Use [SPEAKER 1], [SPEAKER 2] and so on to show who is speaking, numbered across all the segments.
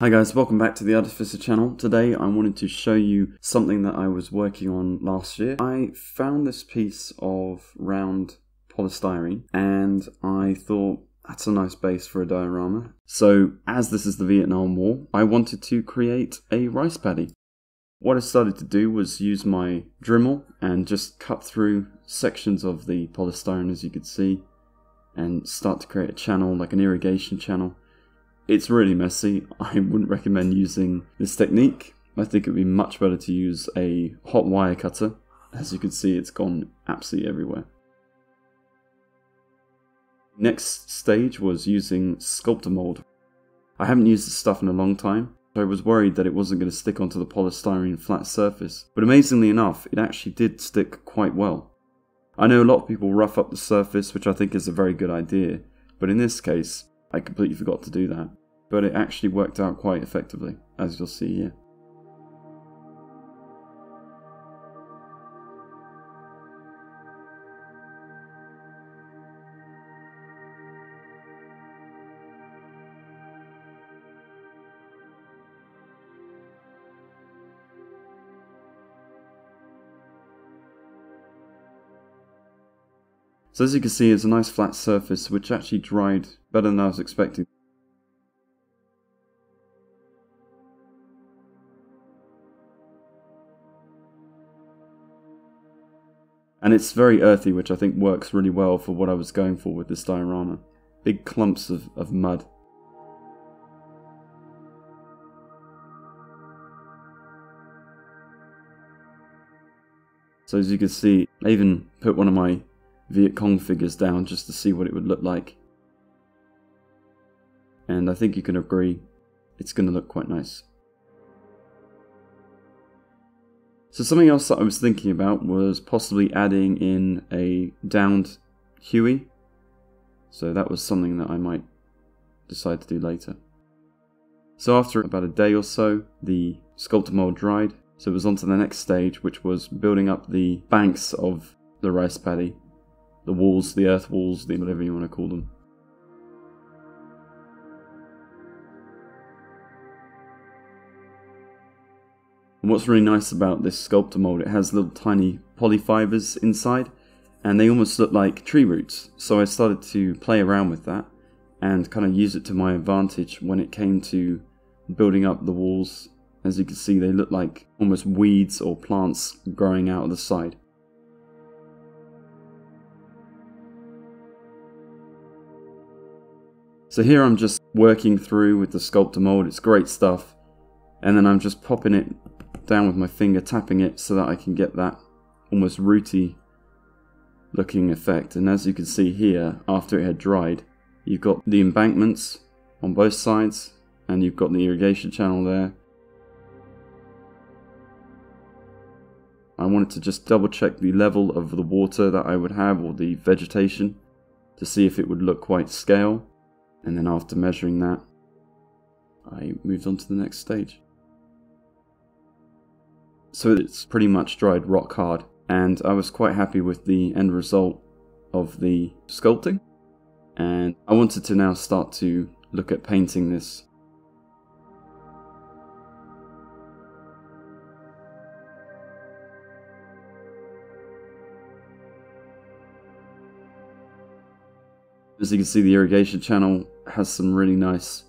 [SPEAKER 1] Hi guys, welcome back to the Artificer channel. Today I wanted to show you something that I was working on last year. I found this piece of round polystyrene and I thought that's a nice base for a diorama. So as this is the Vietnam War, I wanted to create a rice paddy. What I started to do was use my Dremel and just cut through sections of the polystyrene, as you could see, and start to create a channel, like an irrigation channel. It's really messy. I wouldn't recommend using this technique. I think it would be much better to use a hot wire cutter. As you can see, it's gone absolutely everywhere. Next stage was using Sculptamold. I haven't used this stuff in a long time, so I was worried that it wasn't going to stick onto the polystyrene flat surface. But amazingly enough, it actually did stick quite well. I know a lot of people rough up the surface, which I think is a very good idea, but in this case, I completely forgot to do that. But it actually worked out quite effectively, as you'll see here. So as you can see, it's a nice flat surface which actually dried better than I was expecting. And it's very earthy, which I think works really well for what I was going for with this diorama. Big clumps of mud. So as you can see, I even put one of my Viet Cong figures down just to see what it would look like. And I think you can agree, it's going to look quite nice. So something else that I was thinking about was possibly adding in a downed Huey. So that was something that I might decide to do later. So after about a day or so, the Sculptamold dried. So it was on to the next stage, which was building up the banks of the rice paddy. The walls, the earth walls, whatever you want to call them. And what's really nice about this Sculptamold, it has little tiny polyfibers inside, and they almost look like tree roots. So I started to play around with that and kind of use it to my advantage when it came to building up the walls. As you can see, they look like almost weeds or plants growing out of the side. So here I'm just working through with the Sculptamold, it's great stuff, and then I'm just popping it down with my finger, tapping it so that I can get that almost rooty looking effect. And as you can see here, after it had dried, you've got the embankments on both sides and you've got the irrigation channel there. I wanted to just double check the level of the water that I would have, or the vegetation, to see if it would look quite scale. And then after measuring that, I moved on to the next stage. So it's pretty much dried rock hard, and I was quite happy with the end result of the sculpting, and I wanted to now start to look at painting this. As you can see, the irrigation channel has some really nice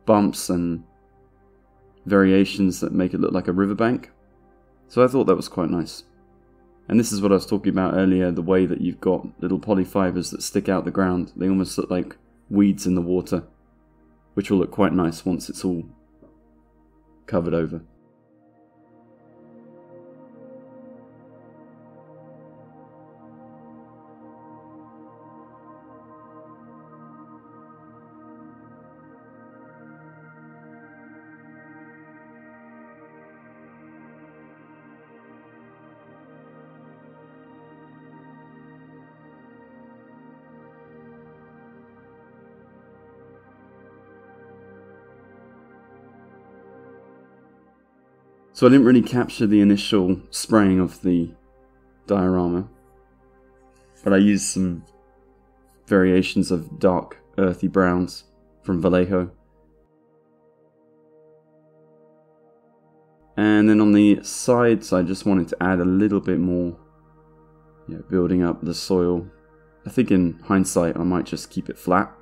[SPEAKER 1] bumps and variations that make it look like a riverbank. So I thought that was quite nice. And this is what I was talking about earlier, the way that you've got little polyfibers that stick out the ground. They almost look like weeds in the water, which will look quite nice once it's all covered over. So I didn't really capture the initial spraying of the diorama, but I used some variations of dark earthy browns from Vallejo. And then on the sides, I just wanted to add a little bit more, building up the soil. I think in hindsight, I might just keep it flat.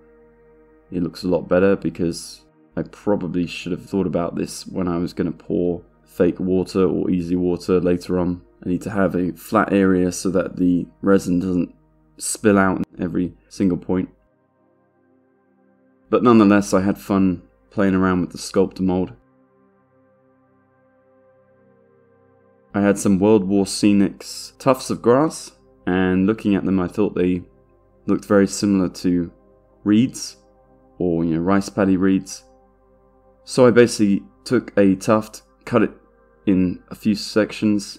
[SPEAKER 1] It looks a lot better because I probably should have thought about this when I was going to pour fake water or easy water later on. I need to have a flat area so that the resin doesn't spill out every single point. But nonetheless, I had fun playing around with the Sculptamold. I had some World War Scenics tufts of grass, and looking at them I thought they looked very similar to reeds, or rice paddy reeds. So I basically took a tuft, cut it in a few sections,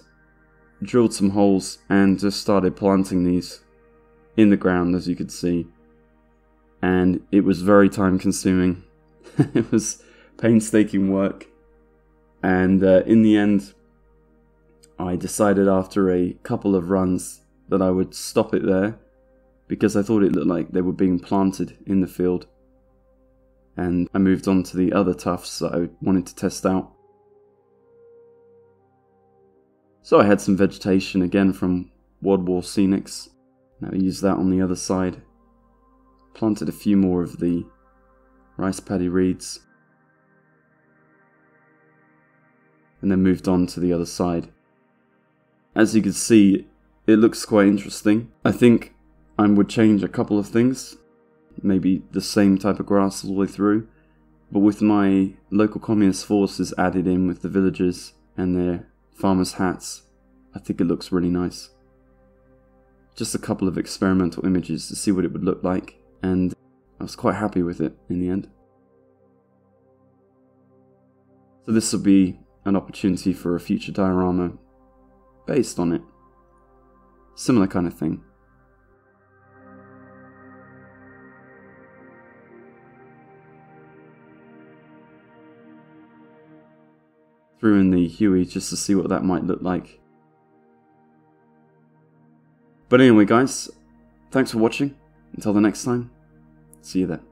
[SPEAKER 1] drilled some holes, and just started planting these in the ground, as you could see. And it was very time consuming. It was painstaking work, and in the end I decided after a couple of runs that I would stop it there, because I thought it looked like they were being planted in the field, and I moved on to the other tufts that I wanted to test out. So I had some vegetation again from World War Scenics. Now I used that on the other side. Planted a few more of the rice paddy reeds, and then moved on to the other side. As you can see, it looks quite interesting. I think I would change a couple of things. Maybe the same type of grass all the way through, but with my local communist forces added in with the villagers and their farmers' hats, I think it looks really nice. Just a couple of experimental images to see what it would look like, and I was quite happy with it in the end. So this will be an opportunity for a future diorama based on it. Similar kind of thing. Threw in the Huey just to see what that might look like. But anyway guys, thanks for watching. Until the next time, see you then.